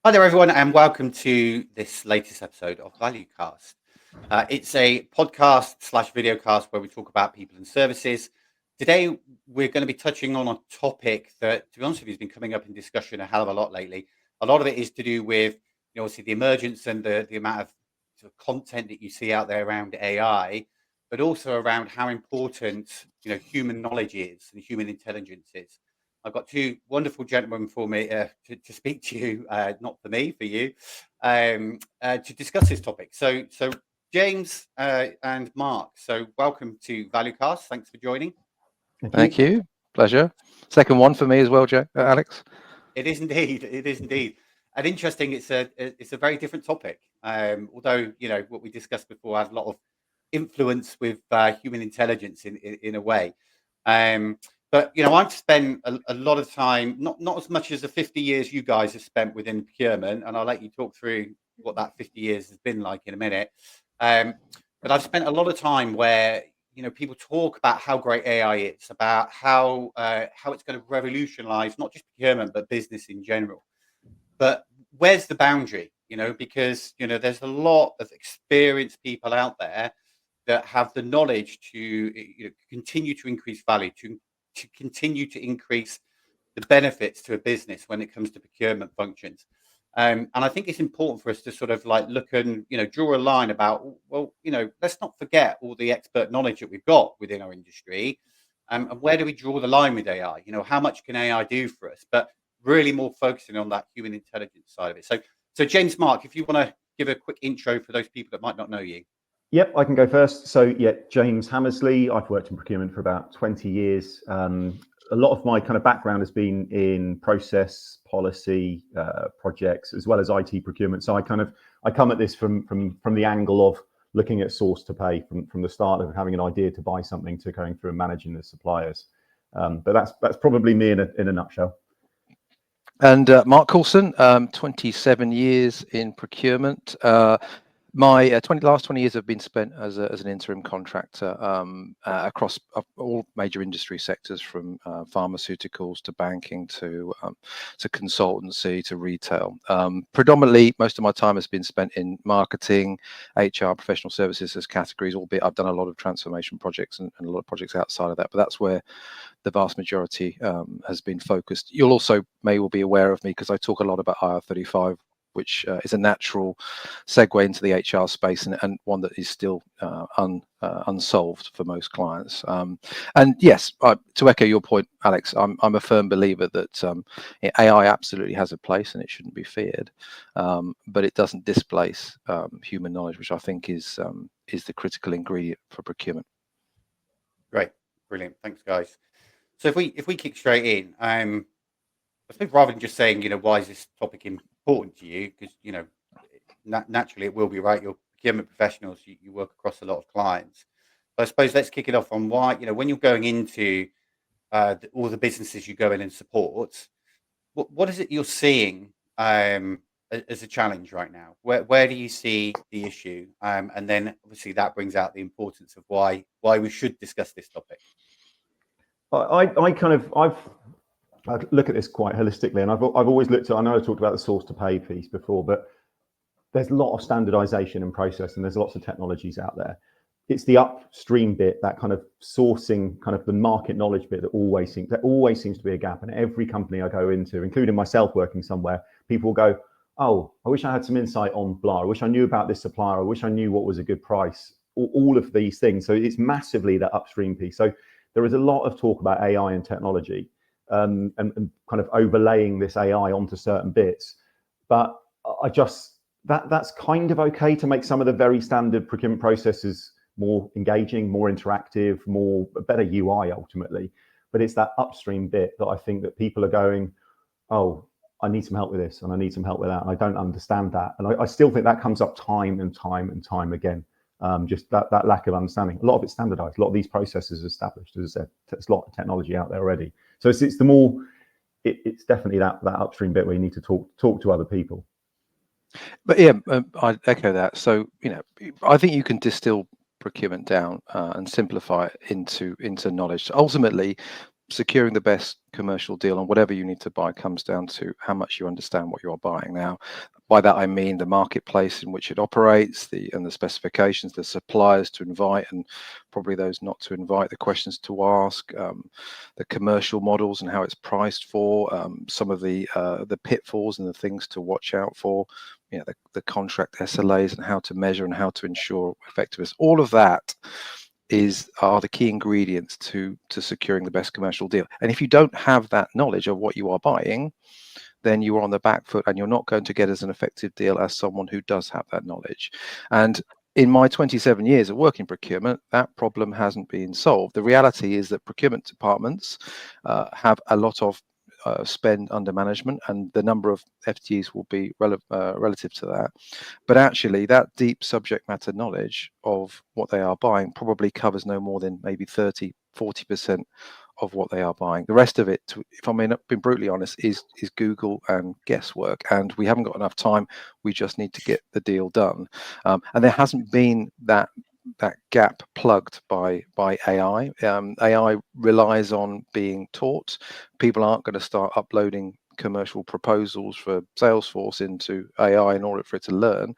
Hi there, everyone, and welcome to this latest episode of ValueCast. It's a podcast slash videocast where we talk about people and services. Today, we're going to be touching on a topic that, to be honest with you, has been coming up in discussion a hell of a lot lately. A lot of it is to do with, obviously the emergence and the amount of sort of content that you see out there around AI, but also around how important, human knowledge is and human intelligence is. I've got two wonderful gentlemen for me to speak to you, not for me, for you, to discuss this topic. So James and Mark, so welcome to ValueCast. Thanks for joining. Thank you. Pleasure. Second one for me as well, Alex. It is indeed. It is indeed. And interesting, it's a very different topic. Although, what we discussed before has a lot of influence with human intelligence in a way. But I've spent a lot of time, not as much as the 50 years you guys have spent within procurement, and I'll let you talk through what that 50 years has been like in a minute. But I've spent a lot of time where people talk about how great AI is, about how it's going to revolutionise not just procurement but business in general. But where's the boundary? Because there's a lot of experienced people out there that have the knowledge to continue to increase value, to continue to increase the benefits to a business when it comes to procurement functions. And I think it's important for us to sort of like look and, draw a line about, well, let's not forget all the expert knowledge that we've got within our industry. And where do we draw the line with AI? How much can AI do for us? But really more focusing on that human intelligence side of it. So James, Mark, if you want to give a quick intro for those people that might not know you. Yep, I can go first. So yeah, James Hammersley. I've worked in procurement for about 20 years. A lot of my kind of background has been in process, policy, projects, as well as IT procurement. So I come at this from the angle of looking at source to pay from the start of having an idea to buy something to going through and managing the suppliers. But that's probably me in a nutshell. And Mark Coulson, 27 years in procurement. My last 20 years have been spent as an interim contractor across all major industry sectors, from pharmaceuticals to banking to consultancy to retail. Predominantly, most of my time has been spent in marketing, HR, professional services as categories, albeit I've done a lot of transformation projects and a lot of projects outside of that, but that's where the vast majority has been focused. You'll also may well be aware of me because I talk a lot about IR35, which is a natural segue into the HR space and one that is still unsolved for most clients. And yes, to echo your point, Alex, I'm a firm believer that AI absolutely has a place and it shouldn't be feared, but it doesn't displace human knowledge, which I think is the critical ingredient for procurement. Great, brilliant, thanks, guys. So if we kick straight in, I think rather than just saying, why is this topic important to you? Because, naturally it will be, right? You're procurement professionals, you work across a lot of clients. But I suppose let's kick it off on why, when you're going into all the businesses you go in and support, what is it you're seeing as a challenge right now? Where do you see the issue? And then obviously that brings out the importance of why we should discuss this topic. I look at this quite holistically, and I've always looked at, I know I talked about the source to pay piece before, but there's a lot of standardization and process, and there's lots of technologies out there. It's the upstream bit, that kind of sourcing, kind of the market knowledge bit that always seems to be a gap. And every company I go into, including myself working somewhere, people will go, oh, I wish I had some insight on blah. I wish I knew about this supplier. I wish I knew what was a good price. All of these things. So it's massively that upstream piece. So there is a lot of talk about AI and technology. And kind of overlaying this AI onto certain bits, but that's kind of okay to make some of the very standard procurement processes more engaging, more interactive, better UI ultimately. But it's that upstream bit that I think that people are going, oh, I need some help with this and I need some help with that, and I don't understand that. And I still think that comes up time and time again. Just that lack of understanding. A lot of it's standardized. A lot of these processes are established. As I said, there's a lot of technology out there already. So it's definitely that upstream bit where you need to talk to other people. But yeah, I echo that. So I think you can distill procurement down and simplify it into knowledge. So ultimately, securing the best commercial deal on whatever you need to buy comes down to how much you understand what you're buying. Now, by that I mean the marketplace in which it operates, and the specifications, the suppliers to invite and probably those not to invite, the questions to ask, the commercial models and how it's priced for, some of the pitfalls and the things to watch out for, the contract SLAs and how to measure and how to ensure effectiveness. All of that are the key ingredients to securing the best commercial deal. And if you don't have that knowledge of what you are buying, then you are on the back foot and you're not going to get as an effective deal as someone who does have that knowledge. And in my 27 years of working procurement, that problem hasn't been solved. The reality is that procurement departments have a lot of spend under management, and the number of FTEs will be relative to that. But actually, that deep subject matter knowledge of what they are buying probably covers no more than maybe 30-40% of what they are buying. The rest of it, if I'm being brutally honest, is Google and guesswork. And we haven't got enough time. We just need to get the deal done. And there hasn't been that gap plugged by AI. AI relies on being taught. People aren't going to start uploading commercial proposals for Salesforce into AI in order for it to learn,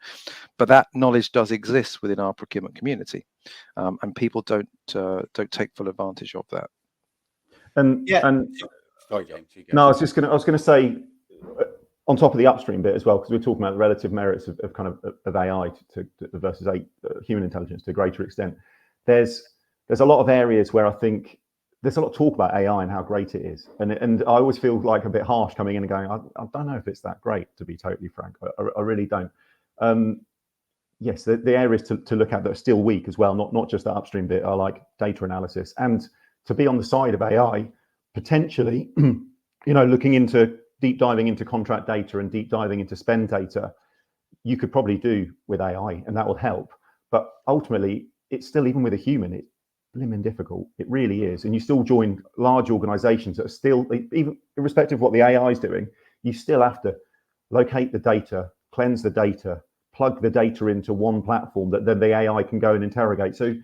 but that knowledge does exist within our procurement community, and people don't take full advantage of that. And sorry, James. No, I was going to say, on top of the upstream bit as well, because we're talking about the relative merits of kind of AI to versus human intelligence to a greater extent. There's a lot of areas where I think there's a lot of talk about AI and how great it is, and I always feel like a bit harsh coming in and going, I don't know if it's that great, to be totally frank. I really don't. Yes, the areas to look at that are still weak as well, not just the upstream bit, are like data analysis, and to be on the side of AI, potentially, looking into deep diving into contract data and deep diving into spend data, you could probably do with AI, and that will help. But ultimately, it's still, even with a human, it's blimmin' difficult. It really is. And you still join large organizations that are still, even irrespective of what the AI is doing, you still have to locate the data, cleanse the data, plug the data into one platform that then the AI can go and interrogate. So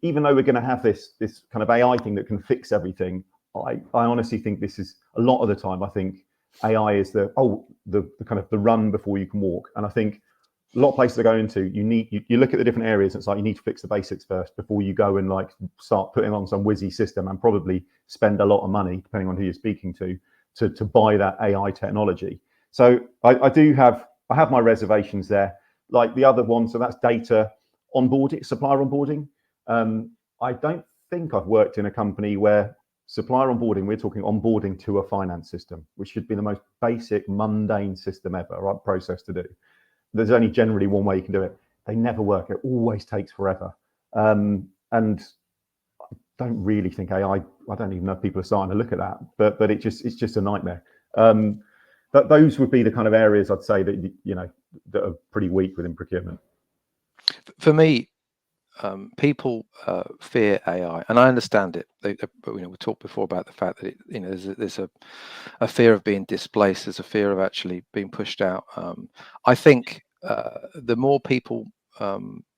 even though we're going to have this kind of AI thing that can fix everything, I honestly think this is, a lot of the time, I think AI is the kind of the run before you can walk. And I think a lot of places I go into, you look at the different areas, and it's like you need to fix the basics first before you go and like start putting on some whizzy system and probably spend a lot of money, depending on who you're speaking to buy that AI technology. So I have my reservations there. Like the other one, so that's data onboarding, supplier onboarding. I don't think I've worked in a company where supplier onboarding, we're talking onboarding to a finance system, which should be the most basic, mundane system ever, right? Process to do. There's only generally one way you can do it. They never work. It always takes forever. And I don't really think AI, I don't even know if people are starting to look at that, but it's just a nightmare. But those would be the kind of areas I'd say that, that are pretty weak within procurement. For me, people fear AI, and I understand it. We talked before about the fact that there's a fear of being displaced. There's a fear of actually being pushed out. I think the more people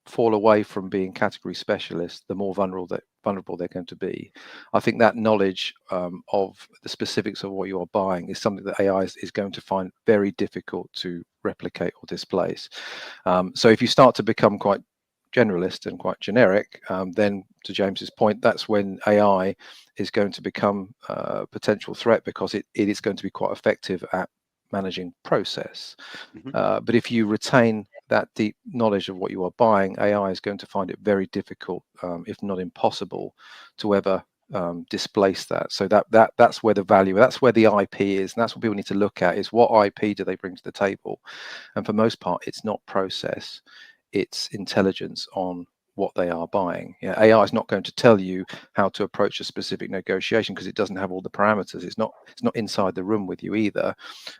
fall away from being category specialists, the more vulnerable they're going to be. I think that knowledge of the specifics of what you're buying is something that AI is going to find very difficult to replicate or displace. So if you start to become quite generalist and quite generic, then to James's point, that's when AI is going to become a potential threat, because it is going to be quite effective at managing process. Mm-hmm. But if you retain that deep knowledge of what you are buying, AI is going to find it very difficult, if not impossible, to ever displace that. So that's where the value, that's where the IP is, and that's what people need to look at, is what IP do they bring to the table. And for most part, it's not process, it's intelligence on what they are buying. AI is not going to tell you how to approach a specific negotiation, because it doesn't have all the parameters. It's not inside the room with you either.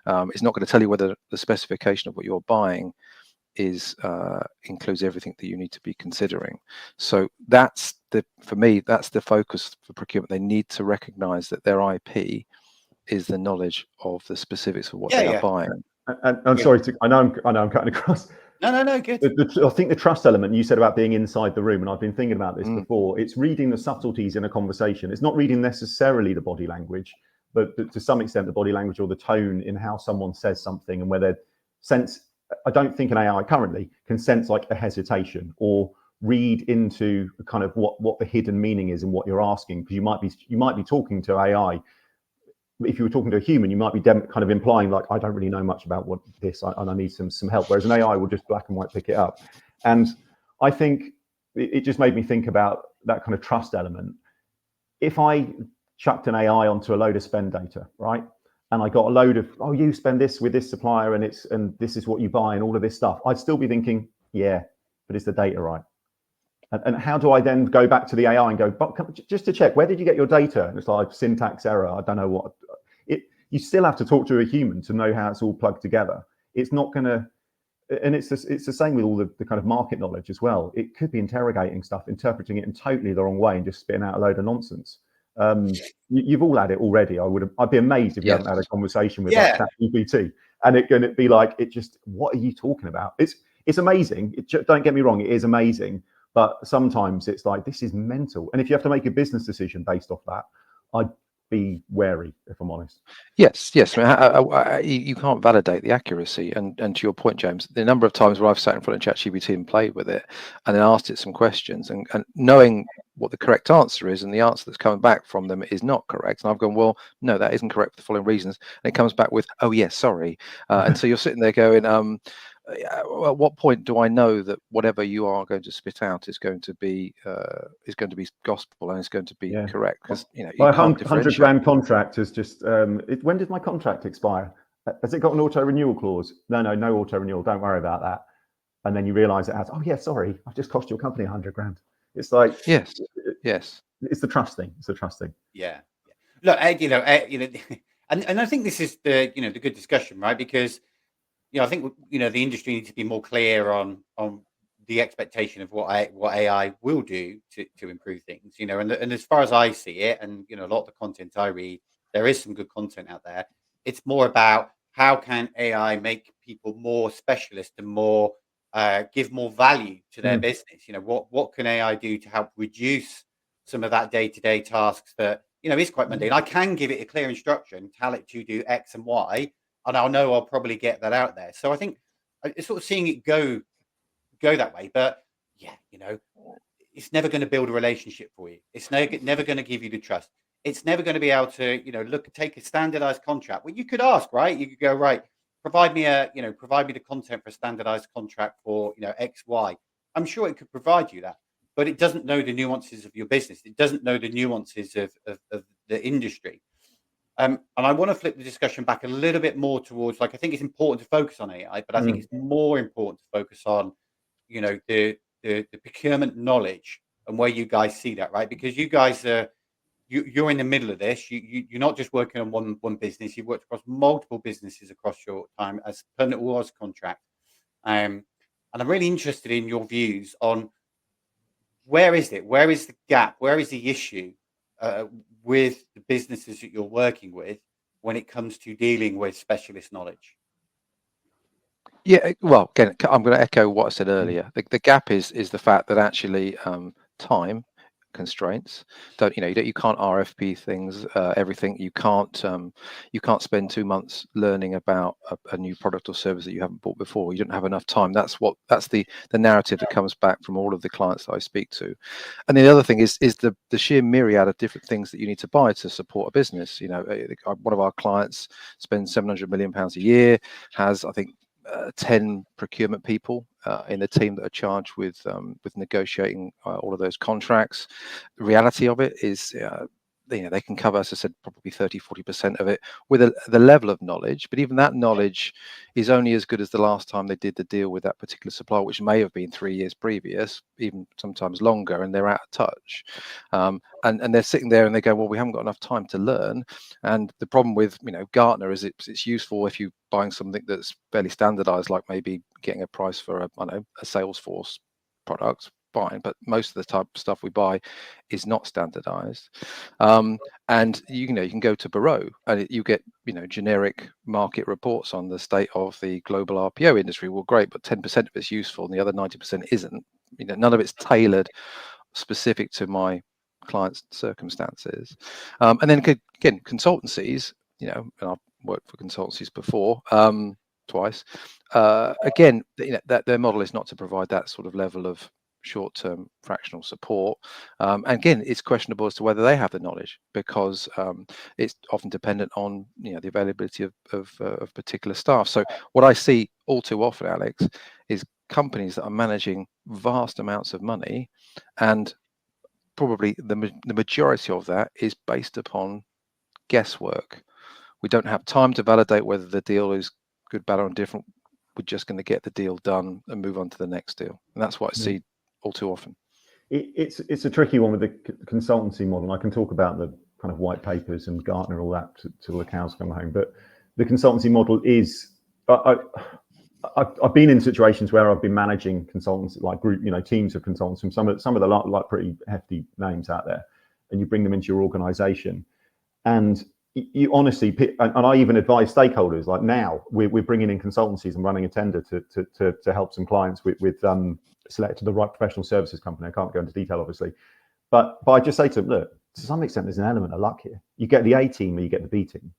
It's not going to tell you whether the specification of what you're buying includes everything that you need to be considering. So for me, that's the focus for procurement. They need to recognize that their IP is the knowledge of the specifics of what they are buying. And I'm sorry I know I'm cutting across. No, good. I think the trust element you said about being inside the room, and I've been thinking about this before, it's reading the subtleties in a conversation. It's not reading necessarily the body language, but to some extent the body language or the tone in how someone says something, and where they sense. I don't think an AI currently can sense like a hesitation or read into kind of what the hidden meaning is and what you're asking, because you might be talking to AI. If you were talking to a human, you might be kind of implying like, I don't really know much about what this, and I need some help. Whereas an AI will just black and white pick it up. And I think it just made me think about that kind of trust element. If I chucked an AI onto a load of spend data, right, and I got a load of, oh, you spend this with this supplier, and this is what you buy, and all of this stuff, I'd still be thinking, yeah, but is the data right? And how do I then go back to the AI and go, but just to check, where did you get your data? And it's like syntax error. I don't know what. You still have to talk to a human to know how it's all plugged together. It's not going to, and it's the same with all the kind of market knowledge as well. It could be interrogating stuff, interpreting it in totally the wrong way, and just spitting out a load of nonsense. You've all had it already. I'd be amazed if you haven't had a conversation with like ChatGPT, and it'd be like, what are you talking about? It's amazing. Don't get me wrong, it is amazing. But sometimes it's like, this is mental. And if you have to make a business decision based off that, I'd be wary, if I'm honest. Yes. I mean, you can't validate the accuracy. And to your point, James, the number of times where I've sat in front of ChatGPT and played with it and then asked it some questions and knowing what the correct answer is, and the answer that's coming back from them is not correct. And I've gone, well, no, that isn't correct for the following reasons. And it comes back with, oh, yes, sorry. And so you're sitting there going, at what point do I know that whatever you are going to spit out is going to be gospel and is going to be correct? Because you can't differentiate. £100,000 contract is just. When did my contract expire? Has it got an auto renewal clause? No auto renewal. Don't worry about that. And then you realise it has. Oh yeah, sorry, I've just cost your company £100,000. It's like yes. It's the trust thing. It's the trust thing. Yeah. Look, Ed, and I think this is the the good discussion, right? Because I think the industry needs to be more clear on the expectation of what AI will do to improve things. And as far as I see it, and a lot of the content I read, there is some good content out there. It's more about how can AI make people more specialist and more give more value to their business. What can AI do to help reduce some of that day-to-day tasks that is quite mundane. I can give it a clear instruction, tell it to do X and Y, and I'll probably get that out there. So I think it's sort of seeing it go that way. But it's never going to build a relationship for you. It's never going to give you the trust. It's never going to be able to take a standardized contract. Well, you could ask, right? You could go, right, provide me the content for a standardized contract for X, Y. I'm sure it could provide you that, but it doesn't know the nuances of your business. It doesn't know the nuances of the industry. And I want to flip the discussion back a little bit more towards, I think it's important to focus on AI, but I think it's more important to focus on, the procurement knowledge and where you guys see that, right? Because you guys you're in the middle of this. You're not just working on one business. You've worked across multiple businesses across your time as permanent or as contract. And I'm really interested in your views on where is it? Where is the gap? Where is the issue with the businesses that you're working with when it comes to dealing with specialist knowledge? Yeah, well, again, I'm going to echo what I said earlier. The gap is the fact that actually time constraints you can't RFP things everything. You can't spend 2 months learning about a new product or service that you haven't bought before. You don't have enough time. That's the narrative that comes back from all of the clients that I speak to. And the other thing is the sheer myriad of different things that you need to buy to support a business. One of our clients spends £700 million a year, has I think 10 procurement people in the team that are charged with negotiating all of those contracts. The reality of it is they can cover, as I said, probably 30-40% of it with the level of knowledge, but even that knowledge is only as good as the last time they did the deal with that particular supplier, which may have been 3 years previous, even sometimes longer, and they're out of touch. And they're sitting there and they go, well, we haven't got enough time to learn. And the problem with Gartner is it's useful if you're buying something that's fairly standardized, like maybe getting a price for a Salesforce product. buying, but most of the type of stuff we buy is not standardized. And you can go to Bureau and you get generic market reports on the state of the global RPO industry. Well, great, but 10% of it's useful and the other 90% isn't. None of it's tailored specific to my client's circumstances. And then again, consultancies, and I've worked for consultancies before, twice. Again, that their model is not to provide that sort of level of short-term fractional support. And again, it's questionable as to whether they have the knowledge, because it's often dependent on the availability of particular staff. So what I see all too often, Alex, is companies that are managing vast amounts of money, and probably the majority of that is based upon guesswork. We don't have time to validate whether the deal is good, bad, or indifferent. We're just going to get the deal done and move on to the next deal, and that's what I see all too often. It's a tricky one with the consultancy model. I can talk about the kind of white papers and Gartner and all that till the cows come home, but the consultancy model is. I've been in situations where I've been managing consultants, like group, teams of consultants from some of the like pretty hefty names out there, and you bring them into your organization, and you honestly, and I even advise stakeholders, like now we're bringing in consultancies and running a tender to help some clients with selected the right professional services company. I can't go into detail, obviously, but I just say to them, look, to some extent, there's an element of luck here. You get the A team or you get the B team,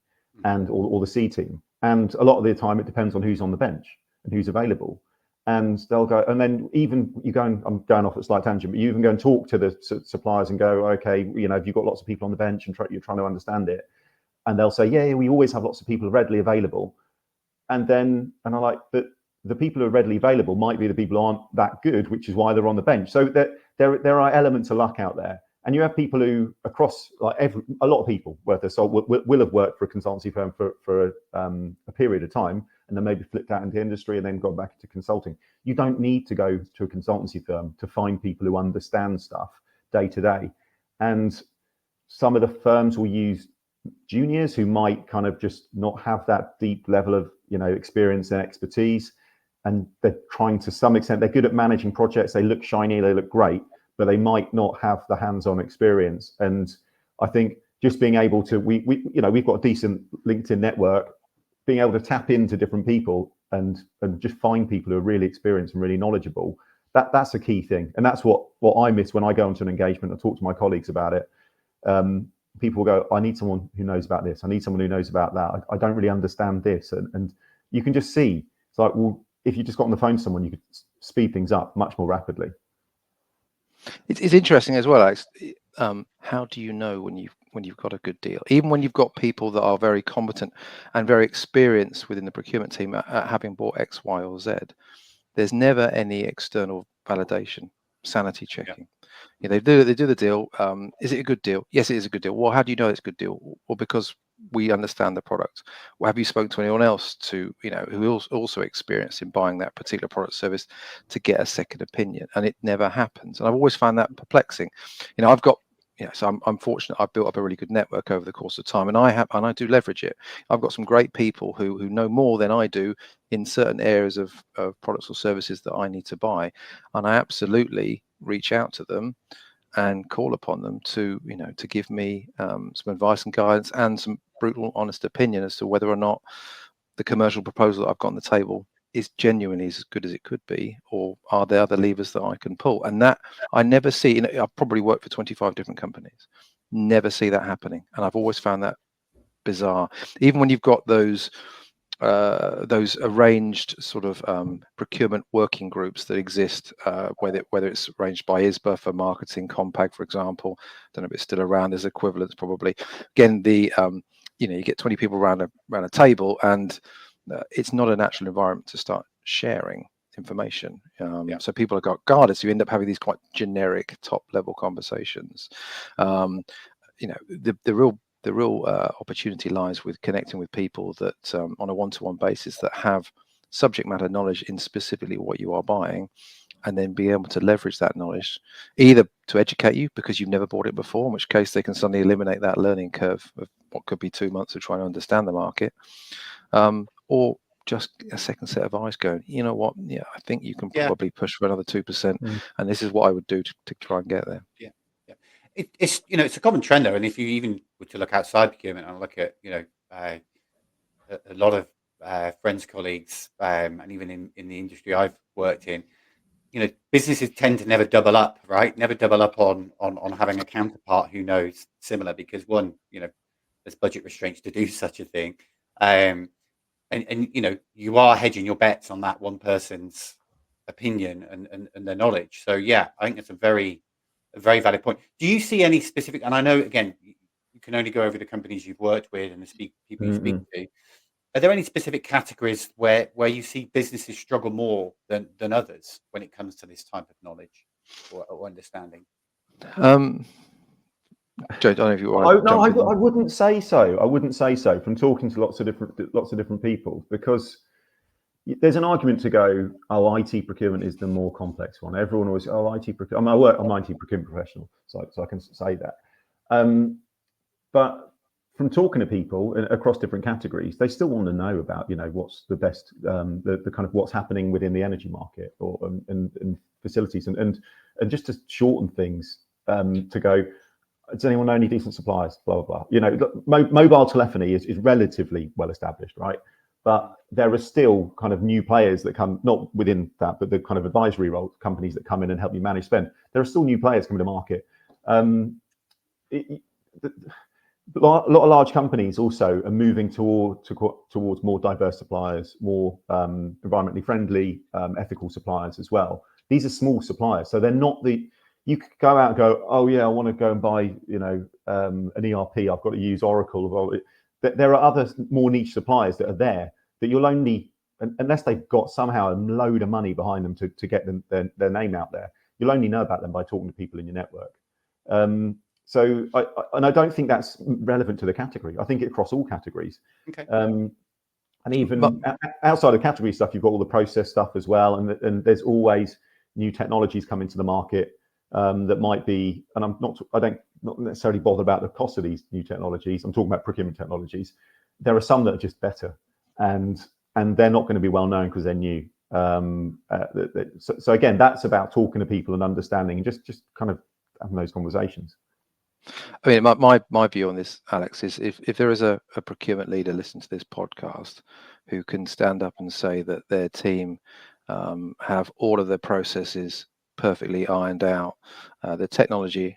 and or the C team, and a lot of the time it depends on who's on the bench and who's available. And they'll go, and then even you go, and I'm going off at a slight tangent, but you even go and talk to the suppliers and go, okay, have you got lots of people on the bench, and you're trying to understand it. And they'll say, yeah, we always have lots of people readily available. And I'm like, but the people who are readily available might be the people who aren't that good, which is why they're on the bench. So there are elements of luck out there. And you have people who across a lot of people worth their salt will have worked for a consultancy firm for a period of time, and then maybe flipped out into industry and then gone back into consulting. You don't need to go to a consultancy firm to find people who understand stuff day to day. And some of the firms will use juniors who might kind of just not have that deep level of experience and expertise, and they're trying to some extent, they're good at managing projects, they look shiny, they look great, but they might not have the hands-on experience. And I think just being able to we've got a decent LinkedIn network, being able to tap into different people and just find people who are really experienced and really knowledgeable, that's a key thing. And that's what I miss when I go into an engagement and talk to my colleagues about it. People go, I need someone who knows about this. I need someone who knows about that. I don't really understand this. And you can just see, it's like, well, if you just got on the phone to someone, you could speed things up much more rapidly. It's interesting as well, Alex. How do you know when you've got a good deal? Even when you've got people that are very competent and very experienced within the procurement team at having bought X, Y, or Z, there's never any external validation, sanity checking. Yeah. They do the deal. Is it a good deal? Yes, it is a good deal. Well, how do you know it's a good deal? Well, because we understand the product. Well, have you spoken to anyone else who also experienced in buying that particular product service to get a second opinion? And it never happens. And I've always found that perplexing. I've got, so I'm fortunate. I've built up a really good network over the course of time, and I do leverage it. I've got some great people who know more than I do in certain areas of products or services that I need to buy, and I absolutely reach out to them and call upon them to give me some advice and guidance and some brutal, honest opinion as to whether or not the commercial proposal that I've got on the table is genuinely as good as it could be, or are there other levers that I can pull? And that I never see. I've probably worked for 25 different companies, never see that happening, and I've always found that bizarre. Even when you've got those arranged sort of procurement working groups that exist, whether it's arranged by ISBA for marketing, Compag, for example. Don't know if it's still around. There's equivalents probably. Again, you get 20 people around a table, and it's not a natural environment to start sharing information. So people have got guarded, so you end up having these quite generic top level conversations. The real opportunity lies with connecting with people that on a one-to-one basis that have subject matter knowledge in specifically what you are buying, and then be able to leverage that knowledge either to educate you because you've never bought it before, in which case they can suddenly eliminate that learning curve of what could be 2 months of trying to understand the market, or just a second set of eyes going, you know what, yeah, I think you can Yeah. probably push for another 2%, and this is what I would do to try and get there. Yeah. It's it's a common trend though, and if you even were to look outside procurement and look at a lot of friends, colleagues, and even in the industry I've worked in, businesses tend to never double up, right? Never double up on having a counterpart who knows similar, because one, there's budget restraints to do such a thing, and you are hedging your bets on that one person's opinion and their knowledge. So yeah, I think it's a very valid point. Do you see any specific? And I know again, you can only go over the companies you've worked with and the people you speak to. Are there any specific categories where you see businesses struggle more than others when it comes to this type of knowledge or understanding? Joe, I don't know if you want to I wouldn't say so. I wouldn't say so. From talking to lots of different people, because there's an argument to go, oh, IT procurement is the more complex one. Everyone always, oh, IT procurement. I'm an IT procurement professional, so I can say that. But from talking to people across different categories, they still want to know about, what's the best, the kind of what's happening within the energy market or and facilities, and just to shorten things, to go, does anyone know any decent suppliers? Blah blah blah. Mobile telephony is relatively well established, right? But there are still kind of new players that come, not within that, but the kind of advisory role companies that come in and help you manage spend. There are still new players coming to market. A lot of large companies also are moving towards more diverse suppliers, more environmentally friendly, ethical suppliers as well. These are small suppliers, so they're not you could go out and go, oh yeah, I want to go and buy an ERP. I've got to use Oracle. Well, there are other more niche suppliers that are there that you'll only, unless they've got somehow a load of money behind them to get their name out there, you'll only know about them by talking to people in your network. So I don't think that's relevant to the category. I think it across all categories. Okay. And even outside of category stuff, you've got all the process stuff as well, and there's always new technologies coming to the market that might be. And I don't necessarily bother about the cost of these new technologies. I'm talking about procurement technologies. There are some that are just better, and they're not going to be well known because they're new. So again, that's about talking to people and understanding, and just kind of having those conversations. I mean, my view on this, Alex, is if there is a procurement leader listening to this podcast who can stand up and say that their team have all of their processes perfectly ironed out, the technology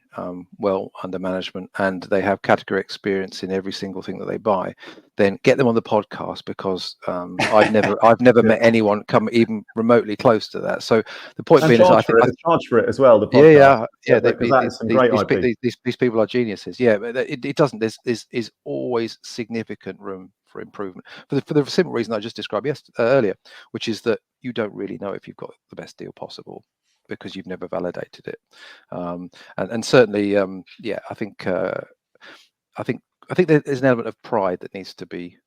well under management, and they have category experience in every single thing that they buy, then get them on the podcast, because I've never met anyone come even remotely close to that. So the point being is, I think charge for it as well. The podcast. That's some great IP. These people are geniuses. Yeah, but it doesn't. There's always significant room for improvement for the simple reason I just described earlier, which is that you don't really know if you've got the best deal possible, because you've never validated it, and certainly, I think there's an element of pride that needs to be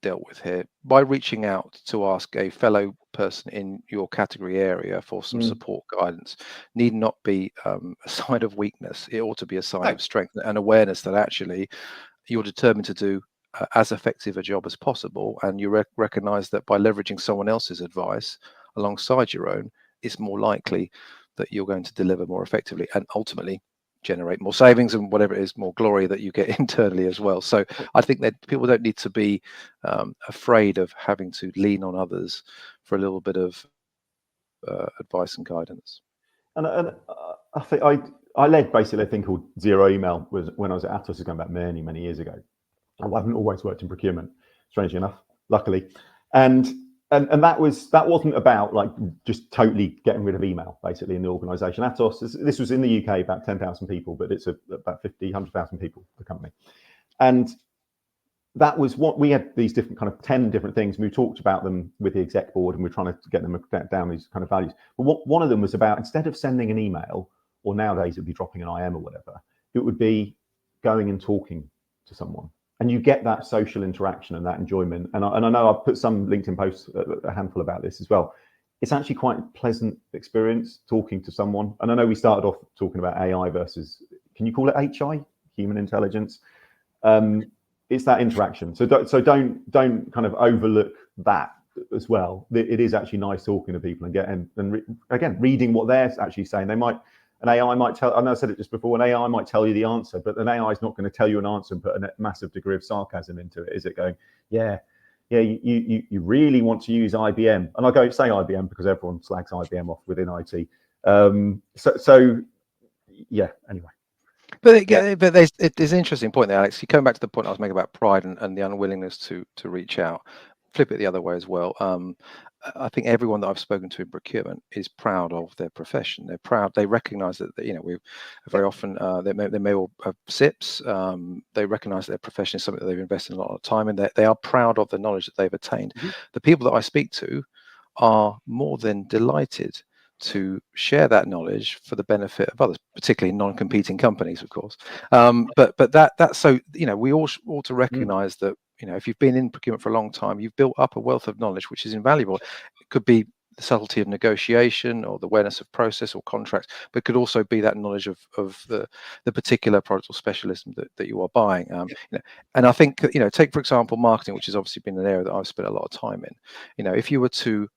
dealt with here by reaching out to ask a fellow person in your category area for some support guidance. Need not be a sign of weakness. It ought to be a sign of strength and awareness that actually you're determined to do as effective a job as possible, and you recognize that by leveraging someone else's advice alongside your own, it's more likely that you're going to deliver more effectively and ultimately generate more savings and whatever it is, more glory that you get internally as well. So I think that people don't need to be afraid of having to lean on others for a little bit of advice and guidance. And I think I led basically a thing called Zero Email when I was at Atos, going back many years ago. I haven't always worked in procurement, strangely enough, luckily. And that wasn't about like just totally getting rid of email basically in the organization. Atos, this was in the UK, about 10,000 people, but it's about 100,000 people, the company. And that was what we had, these different kind of 10 different things. We talked about them with the exec board, and we're trying to get them down these kind of values. But one of them was about, instead of sending an email, or nowadays it'd be dropping an IM or whatever, it would be going and talking to someone. And you get that social interaction and that enjoyment. And I know I've put some LinkedIn posts, a handful about this as well. It's actually quite a pleasant experience talking to someone. And I know we started off talking about AI versus, can you call it HI, human intelligence? It's that interaction. So don't kind of overlook that. as well. It is actually nice talking to people and again reading what they're actually saying. An AI might tell, I know I said it just before, an AI might tell you the answer, but an AI is not going to tell you an answer and put a massive degree of sarcasm into it, is it? Going, yeah, you really want to use IBM. And I go say IBM because everyone slags IBM off within IT. Yeah, anyway. But there's an interesting point there, Alex. You come back to the point I was making about pride and the unwillingness to reach out. Flip it the other way as well. I think everyone that I've spoken to in procurement is proud of their profession. They're proud. They recognise that we very often they may all have SIPs. They recognise that their profession is something that they've invested a lot of time in. They are proud of the knowledge that they've attained. Mm-hmm. The people that I speak to are more than delighted to share that knowledge for the benefit of others, particularly non-competing companies, of course. But that's so we all ought to recognise that if you've been in procurement for a long time, you've built up a wealth of knowledge which is invaluable. It could be the subtlety of negotiation or the awareness of process or contracts, but it could also be that knowledge of the particular product or specialism that you are buying. And I think take for example marketing, which has obviously been an area that I've spent a lot of time in. If you were to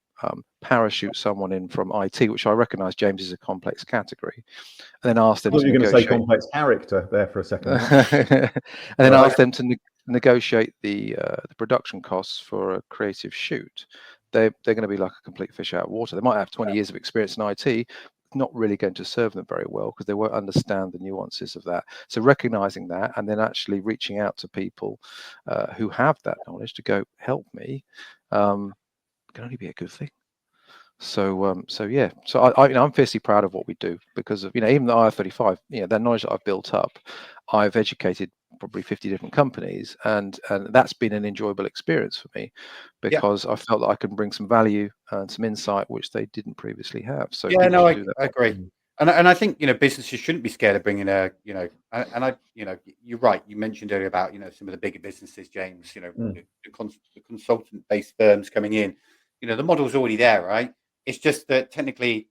parachute someone in from IT, which I recognise, James, is a complex category, and then ask them to negotiate. You're going to say complex character there for a second. And then ask them to negotiate the production costs for a creative shoot. They're going to be like a complete fish out of water. They might have 20 years of experience in IT, not really going to serve them very well because they won't understand the nuances of that. So recognizing that and then actually reaching out to people who have that knowledge to go help me can only be a good thing. So I'm fiercely proud of what we do because of even the IR35, that knowledge that I've built up, I've educated probably 50 different companies, and that's been an enjoyable experience for me because I felt that I can bring some value and some insight which they didn't previously have. So I agree. And I think businesses shouldn't be scared of bringing you're right. You mentioned earlier about some of the bigger businesses, James. The consultant-based firms coming in. The model's already there, right? It's just that technically,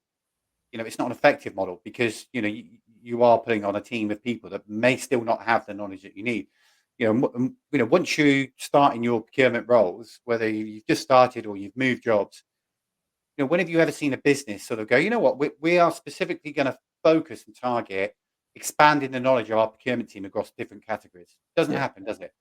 it's not an effective model because you are putting on a team of people that may still not have the knowledge that you need. Once you start in your procurement roles, whether you've just started or you've moved jobs, when have you ever seen a business sort of go, we are specifically going to focus and target expanding the knowledge of our procurement team across different categories? Doesn't happen, does it?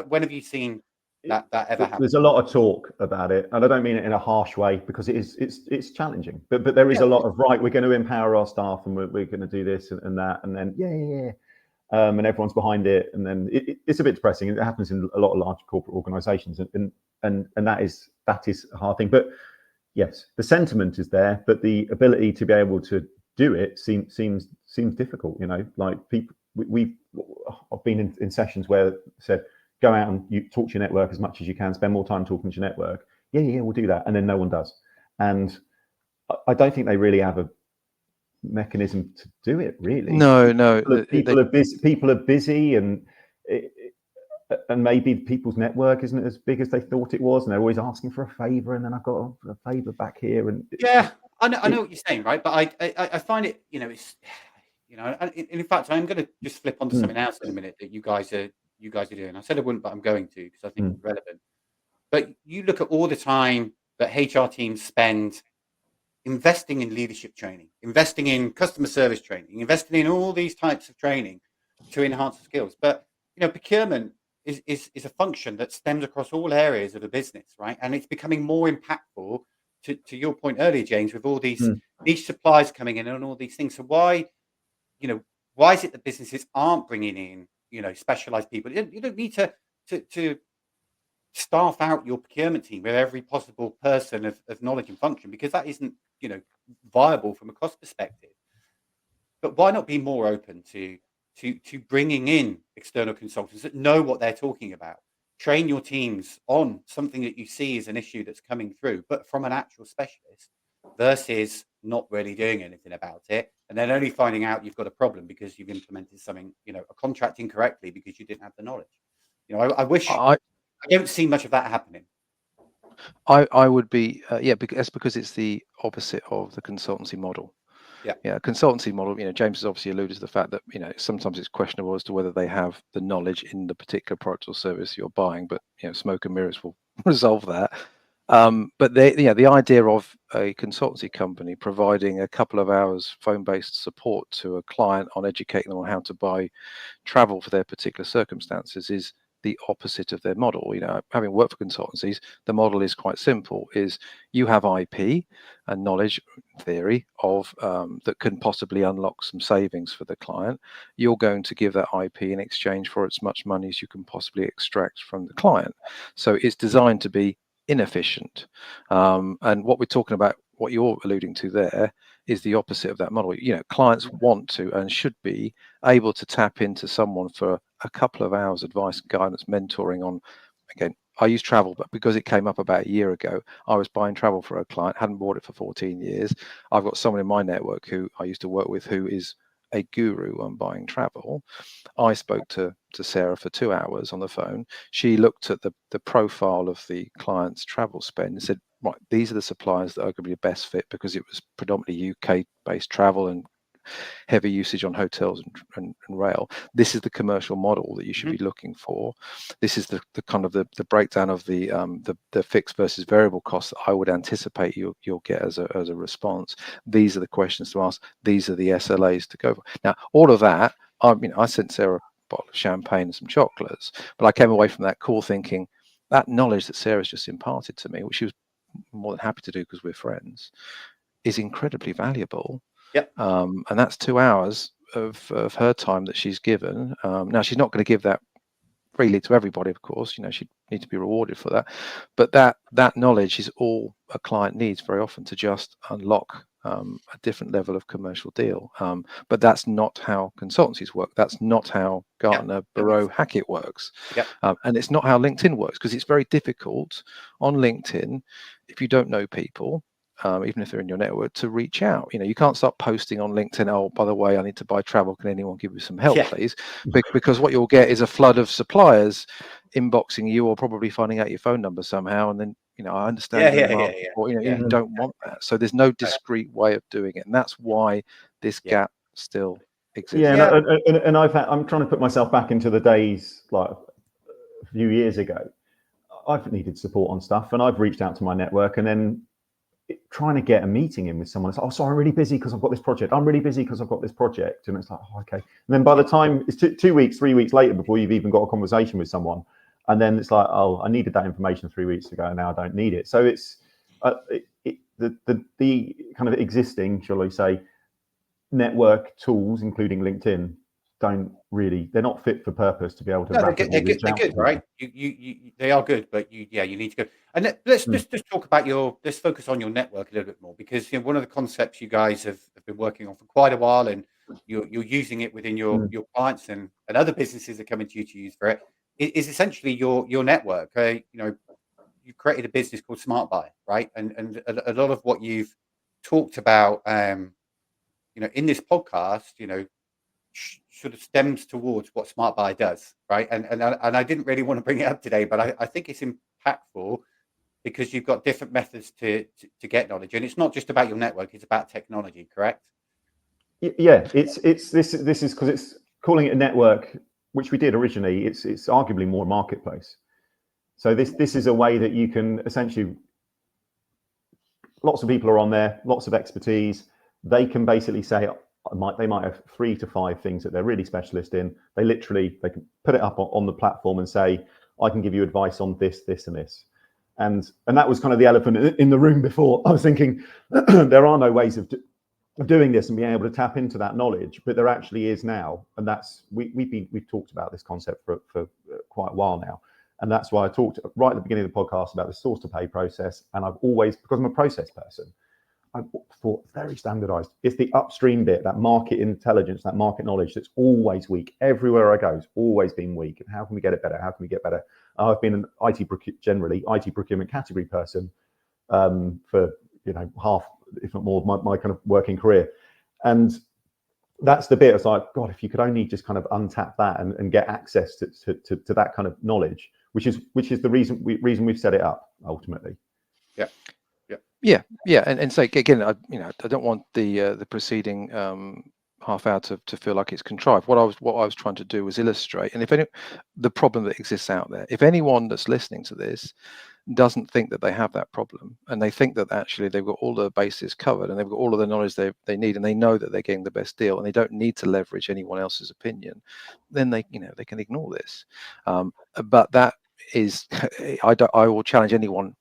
When have you seen that ever happen? There's a lot of talk about it, and I don't mean it in a harsh way because it's challenging. But there is a lot of we're going to empower our staff and we're going to do this and that, and then and everyone's behind it, and then it's a bit depressing. It happens in a lot of large corporate organisations, and that is a hard thing. But yes, the sentiment is there, but the ability to be able to do it seems difficult. Like people, I've been in sessions where said, go out and you talk to your network as much as you can, spend more time talking to your network. Yeah, we'll do that. And then no one does. And I don't think they really have a mechanism to do it, really. No. People are busy and maybe people's network isn't as big as they thought it was. And they're always asking for a favor. And then I've got a favor back here. And I know what you're saying, right? But I find it, it's, in fact, I'm going to just flip onto something else in a minute that you guys are doing. I said I wouldn't, but I'm going to because I think it's relevant. But you look at all the time that HR teams spend investing in leadership training, investing in customer service training, investing in all these types of training to enhance the skills. But procurement is a function that stems across all areas of the business, right? And it's becoming more impactful. To your point earlier, James, with all these niche suppliers coming in and all these things. So why is it that businesses aren't bringing in specialized people? You don't need to staff out your procurement team with every possible person of knowledge and function because that isn't viable from a cost perspective. But why not be more open to bringing in external consultants that know what they're talking about? Train your teams on something that you see as an issue that's coming through, but from an actual specialist versus not really doing anything about it and then only finding out you've got a problem because you've implemented something, a contract incorrectly because you didn't have the knowledge. I don't see much of that happening. I would be because it's the opposite of the consultancy model. Consultancy model, James has obviously alluded to the fact that sometimes it's questionable as to whether they have the knowledge in the particular product or service you're buying, but smoke and mirrors will resolve that. But the idea of a consultancy company providing a couple of hours phone-based support to a client on educating them on how to buy travel for their particular circumstances is the opposite of their model. Having worked for consultancies, the model is quite simple: is you have IP and knowledge, theory of that can possibly unlock some savings for the client. You're going to give that IP in exchange for as much money as you can possibly extract from the client. So it's designed to be inefficient. And what we're talking about, what you're alluding to there, is the opposite of that model. Clients want to and should be able to tap into someone for a couple of hours advice, guidance, mentoring on, again, I use travel, but because it came up about a year ago, I was buying travel for a client, hadn't bought it for 14 years. I've got someone in my network who I used to work with who is a guru on buying travel. I spoke to Sarah for 2 hours on the phone. She looked at the profile of the client's travel spend and said, right, these are the suppliers that are going to be the best fit, because it was predominantly UK based travel and heavy usage on hotels and rail. This is the commercial model that you should be looking for. This is the kind of the breakdown of the fixed versus variable costs that I would anticipate you'll get as a response. These are the questions to ask. These are the SLAs to go for. Now, all of that, I sent Sarah a bottle of champagne and some chocolates, but I came away from that call thinking that knowledge that Sarah's just imparted to me, which she was more than happy to do because we're friends, is incredibly valuable. Yep. And that's 2 hours of her time that she's given. Now, she's not going to give that freely to everybody, of course. She'd need to be rewarded for that. But that knowledge is all a client needs very often to just unlock a different level of commercial deal. But that's not how consultancies work. That's not how Gartner, Barrow, Hackett works. Yep. And it's not how LinkedIn works, because it's very difficult on LinkedIn, if you don't know people, even if they're in your network, to reach out. You can't start posting on LinkedIn, oh, by the way, I need to buy travel, can anyone give me some help, please? Because what you'll get is a flood of suppliers inboxing you, or probably finding out your phone number somehow, and then I understand you don't want that. So there's no discreet way of doing it, and that's why this gap still exists. And I'm trying to put myself back into the days like a few years ago. I've needed support on stuff, and I've reached out to my network, and then trying to get a meeting in with someone. It's like, oh, sorry, I'm really busy because I've got this project. I'm really busy because I've got this project. And it's like, oh, okay. And then by the time it's 2 weeks, 3 weeks later before you've even got a conversation with someone. And then it's like, oh, I needed that information 3 weeks ago, and now I don't need it. So it's the kind of existing, shall I say, network tools, including LinkedIn, they're not fit for purpose to be able to. They're good, right? They are good, but you need to go. And let's just talk about let's focus on your network a little bit more, because one of the concepts you guys have been working on for quite a while, and you're using it within your clients and other businesses are coming to you to use for it, is essentially your network. You've created a business called Smart Buy, right? And a lot of what you've talked about, in this podcast, sort of stems towards what Smart Buy does, right? And I didn't really want to bring it up today, but I think it's impactful because you've got different methods to get knowledge, and it's not just about your network; it's about technology, correct? Yeah, this is because it's calling it a network, which we did originally. It's arguably more marketplace. So this is a way that you can essentially, lots of people are on there, lots of expertise. They can basically say, they might have 3 to 5 things that they're really specialist in. They can put it up on the platform and say, I can give you advice on this, this, and this. And that was kind of the elephant in the room before. I was thinking there are no ways of doing this and being able to tap into that knowledge, but there actually is now. And that's we've talked about this concept for quite a while now. And that's why I talked right at the beginning of the podcast about the source to pay process. And I've always, because I'm a process person, I thought very standardized. It's the upstream bit, that market intelligence, that market knowledge that's always weak. Everywhere I go, it's always been weak. And how can we get it better? How can we get better? I've been an IT procurement category person for half, if not more, of my kind of working career. And that's the bit. It's like, God, if you could only just kind of untap that and get access to that kind of knowledge, which is the reason we've set it up ultimately. And so again, I don't want the preceding half hour to feel like it's contrived. What I was trying to do was illustrate, and the problem that exists out there. If anyone that's listening to this doesn't think that they have that problem, and they think that actually they've got all the bases covered and they've got all of the knowledge they need, and they know that they're getting the best deal and they don't need to leverage anyone else's opinion, then they can ignore this. But that is, I will challenge anyone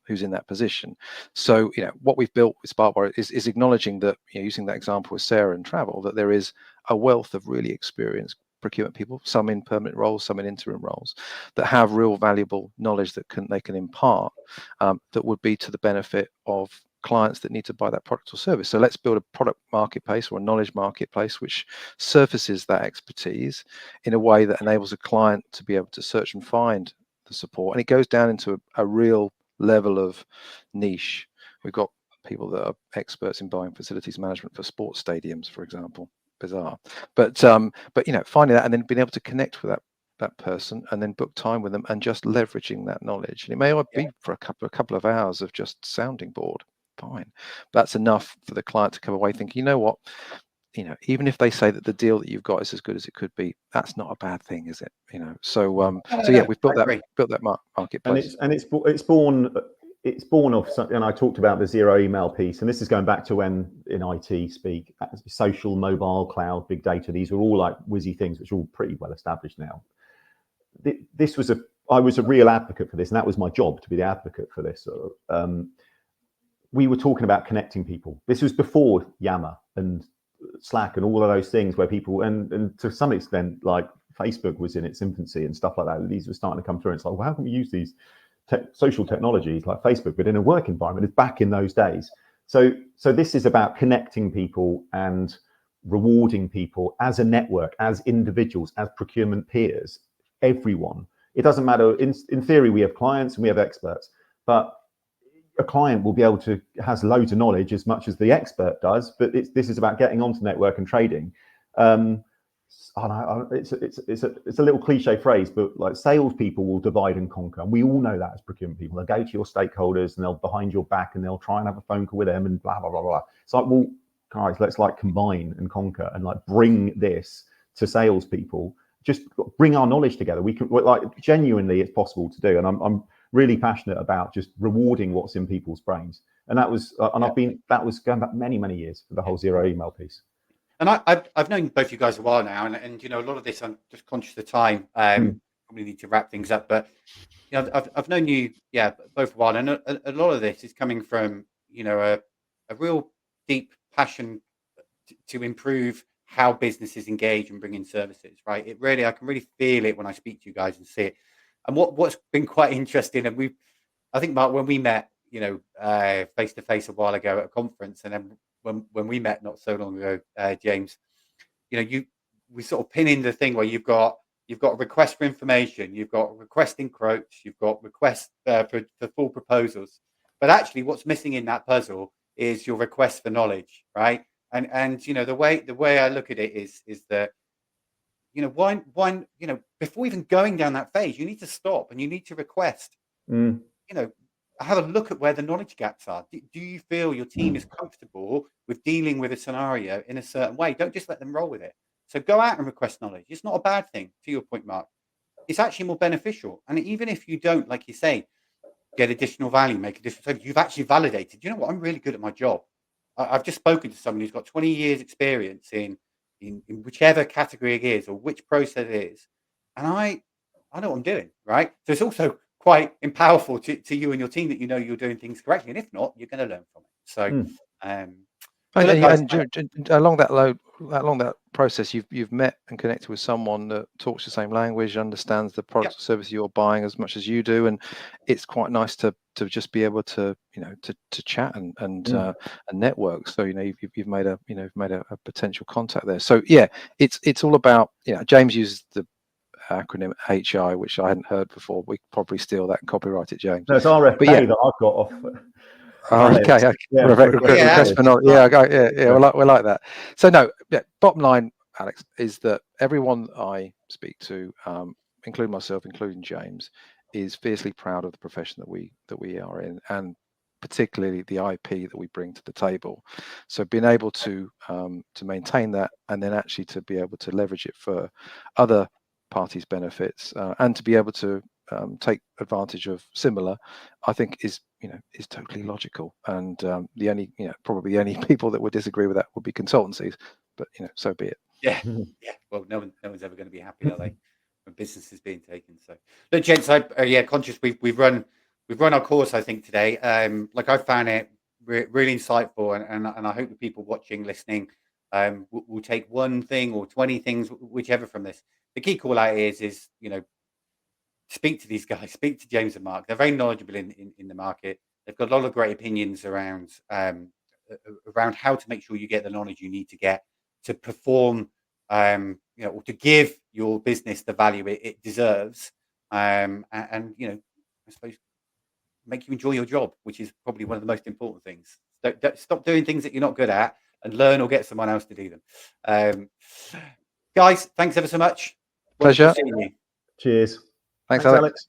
who's in that position. So what we've built with Sparkwire is acknowledging that, using that example with Sarah and travel, that there is a wealth of really experienced procurement people, some in permanent roles, some in interim roles, that have real valuable knowledge that they can impart, that would be to the benefit of clients that need to buy that product or service. So let's build a product marketplace or a knowledge marketplace which surfaces that expertise in a way that enables a client to be able to search and find the support, and it goes down into a real level of niche. We've got people that are experts in buying facilities management for sports stadiums, for example. Bizarre, but finding that and then being able to connect with that person and then book time with them and just leveraging that knowledge. And it may not be for a couple of hours of just sounding board. Fine, that's enough for the client to come away thinking, you know what, even if they say that the deal that you've got is as good as it could be, that's not a bad thing, is it? So we've built that marketplace, and it's born of something. And I talked about the zero email piece, and this is going back to when in IT speak, social, mobile, cloud, big data. These were all like whizzy things, which are all pretty well established now. I was a real advocate for this, and that was my job, to be the advocate for this. We were talking about connecting people. This was before Yammer and Slack and all of those things where people, and to some extent, like Facebook was in its infancy and stuff like that. These were starting to come through. And it's like, well, how can we use these social technologies like Facebook, but in a work environment? It's back in those days. So this is about connecting people and rewarding people as a network, as individuals, as procurement peers, everyone. It doesn't matter. In theory, we have clients and we have experts, but a client will be able to has loads of knowledge as much as the expert does. But this is about getting onto network and trading. It's a little cliche phrase, but like salespeople will divide and conquer, and we all know that as procurement people. They'll go to your stakeholders and they'll behind your back and they'll try and have a phone call with them and blah blah blah blah. It's like, well, guys, let's like combine and conquer and like bring this to salespeople. Just bring our knowledge together. We can, like, genuinely, it's possible to do, and I'm really passionate about just rewarding what's in people's brains. And that was that was going back many years for the whole zero email piece. And I've known both you guys a while now, and a lot of this, I'm just conscious of time. Probably need to wrap things up, but I've known you both a while, and a lot of this is coming from a real deep passion to improve how businesses engage and bring in services. Right? I can really feel it when I speak to you guys and see it. And what's been quite interesting, and I think, Mark, when we met, face to face a while ago at a conference, and then when we met not so long ago, James, we sort of pin in the thing where you've got a request for information, you've got requesting quotes, you've got requests for full proposals, but actually what's missing in that puzzle is your request for knowledge, right? And the way I look at it is that why before even going down that phase, you need to stop and you need to request. Have a look at where the knowledge gaps are. Do you feel your team is comfortable with dealing with a scenario in a certain way? Don't just let them roll with it. So go out and request knowledge. It's not a bad thing, to your point, Mark. It's actually more beneficial. And even if you don't, like you say, get additional value, make a difference, you've actually validated, you know what, I'm really good at my job. I've just spoken to someone who's got 20 years experience in whichever category it is or which process it is. And I know what I'm doing, right? So it's also quite powerful to you and your team that you're doing things correctly, and if not, you're going to learn from it. So, along that process, you've met and connected with someone that talks the same language, understands the product or service you're buying as much as you do, and it's quite nice to just be able to to chat and network. So you've made a potential contact there. So it's all about James uses the acronym HI, which I hadn't heard before. We could probably steal that and copyright it, James. No, it's RFK that I've got off. Okay. Request for knowledge. We like that. So bottom line, Alex, is that everyone I speak to, including myself, including James, is fiercely proud of the profession that we are in, and particularly the IP that we bring to the table. So being able to maintain that, and then actually to be able to leverage it for other parties' benefits, and to be able to take advantage of similar, I think is totally logical. And the only probably the only people that would disagree with that would be consultancies, but so be it. Yeah. Well, no one's ever going to be happy, are they, when business is being taken? So, look, gents, conscious we've run our course, I think, today. Like, I found it really insightful, and I hope the people watching, listening, will take one thing or 20 things, whichever, from this. The key call out is speak to these guys, speak to James and Mark. They're very knowledgeable in the market. They've got a lot of great opinions around how to make sure you get the knowledge you need to get to perform, or to give your business the value it deserves, and I suppose make you enjoy your job, which is probably one of the most important things. Don't stop doing things that you're not good at, and learn or get someone else to do them. Guys, thanks ever so much. Pleasure. Wonderful seeing you. Cheers. Thanks, Alex.